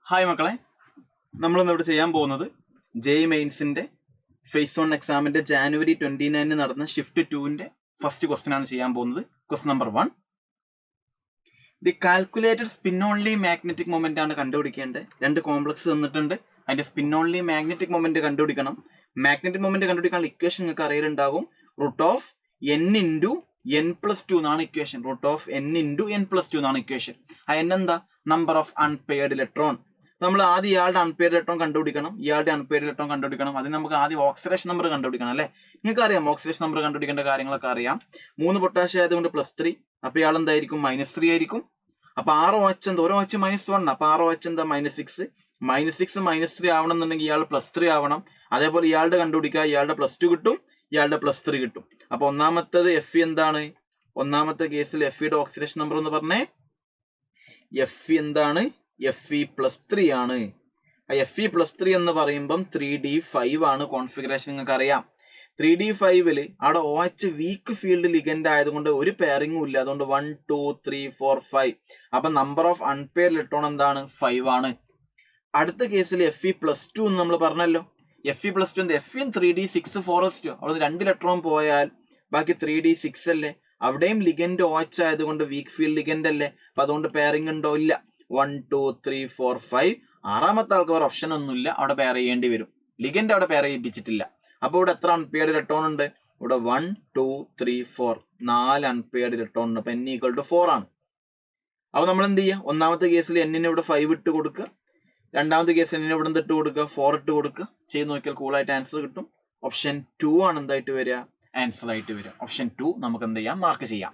Hi മക്കളെ, നമ്മളിന്നിവിടെ ചെയ്യാൻ പോകുന്നത് ജെഇ മെയിൻസിൻ്റെ ഫേസ് 1 എക്സാമിൻ്റെ ജാനുവരി 29 നടന്ന ഷിഫ്റ്റ് 2ൻ്റെ ഫസ്റ്റ് ക്വസ്റ്റ്യൻ ആണ് ചെയ്യാൻ പോകുന്നത്. Question number 1. The calculated spin only magnetic moment ആണ് കണ്ടുപിടിക്കേണ്ടത്. രണ്ട് കോംപ്ലക്സ് തന്നിട്ടുണ്ട്, അതിന്റെ സ്പിൻ ഓൺലി മാഗ്നറ്റിക് മൊമെന്റ് കണ്ടുപിടിക്കണം. മാഗ്നറ്റിക് മൊമെന്റ് കണ്ടുപിടിക്കാനുള്ള ഇക്വേഷൻ നിങ്ങൾക്ക് അറിയലുണ്ടാകും. Root of n into n+2 എന്നാണ് equation. Root of n into n+2 എന്നാണ് ഇക്വേഷൻ. ആ n എന്താ? Number of unpaired electron. നമ്മൾ ആദ്യം ഇയാളുടെ അൺപെയർഡ് ഇലക്ട്രോൺ കണ്ടുപിടിക്കണം, ഇയാളുടെ അൺപെയർഡ് ഇലക്ട്രോൺ കണ്ടുപിടിക്കണം. അതിന് നമുക്ക് ആദ്യം ഓക്സിഡേഷൻ നമ്പർ കണ്ടുപിടിക്കണം അല്ലേ? നിങ്ങൾക്ക് അറിയാം ഓക്സിഡേഷൻ നമ്പർ കണ്ടുപിടിക്കേണ്ട കാര്യങ്ങളൊക്കെ അറിയാം. 3 പൊട്ടാഷ്യം ആയതുകൊണ്ട് +3, അപ്പൊ ഇയാൾ എന്തായിരിക്കും? -3 ആയിരിക്കും. അപ്പൊ ROH എന്താ? ഓരോ OH -1, അപ്പൊ ROH എന്താ? -6. -6 -3 ആവണമെന്നുണ്ടെങ്കിൽ ഇയാൾ +3 ആവണം. അതേപോലെ ഇയാളുടെ കണ്ടുപിടിക്കുക, ഇയാളുടെ +2 കിട്ടും, ഇയാളുടെ +3 കിട്ടും. അപ്പൊ ഒന്നാമത്തത് Fe എന്താണ്? ഒന്നാമത്തെ കേസിൽ Feയുടെ ഓക്സിഡേഷൻ നമ്പർ എന്ന് പറഞ്ഞേ Fe എന്താണ്? Fe+3 ആണ്. Fe+3 എന്ന് പറയുമ്പം 3d5 ആണ് കോൺഫിഗറേഷൻ. നിങ്ങൾക്ക് അറിയാം 3d5 അവിടെ OH വീക്ക് ഫീൽഡ് ലിഗൻഡ് ആയതുകൊണ്ട് ഒരു പെയറിംഗും ഇല്ല. അതുകൊണ്ട് 1 2 3 4 5. അപ്പൊ നമ്പർ ഓഫ് അൺപെയർഡ് ഇലക്ട്രോൺ എന്താണ്? 5 ആണ്. അടുത്ത കേസിൽ Fe+2 എന്ന് നമ്മൾ പറഞ്ഞല്ലോ. Fe+2 എന്ത്? Fe 3d6 forest. അവിടെ 2 ഇലക്ട്രോൺ പോയാൽ ബാക്കി 3d6 അല്ലേ? അവിടെയും ലിഗൻഡ് OH ആയതുകൊണ്ട് വീക്ക് ഫീൽഡ് ലിഗൻഡ് അല്ലേ? അപ്പൊ അതുകൊണ്ട് പെയറിംഗ് ഉണ്ടോ? ഇല്ല. 1 2 3 4 5. ആറാമത്തെ ആൾക്ക് വേറെ ഓപ്ഷൻ ഒന്നുമില്ല, അവിടെ പെയർ ചെയ്യേണ്ടി വരും. ലിഗൻഡ് അവിടെ പെയർ ചെയ്യിപ്പിച്ചിട്ടില്ല. അപ്പൊ ഇവിടെ എത്ര അൺപെയർഡ് ഇലക്ട്രോൺ ഉണ്ട്? ഇവിടെ 1 2 3 4 4 അൺപെയർഡ് ഇലക്ട്രോൺ ഉണ്ട്. അപ്പൊ n = 4 ആണ്. അപ്പൊ നമ്മൾ എന്ത് ചെയ്യുക? ഒന്നാമത്തെ കേസിൽ n ഇവിടെ 5 ഇട്ട് കൊടുക്കുക, രണ്ടാമത്തെ കേസിൽ n ഇവിടെ ഇട്ട് കൊടുക്കുക, 4 ഇട്ട് കൊടുക്കുക. ചെയ്ത് നോക്കിയാൽ കൂളായിട്ട് ആൻസർ കിട്ടും. ഓപ്ഷൻ 2 ആണ് എന്തായിട്ട് വരിക? ആൻസർ ആയിട്ട് വരിക. ഓപ്ഷൻ 2 നമുക്ക് എന്ത് ചെയ്യാം? മാർക്ക് ചെയ്യാം.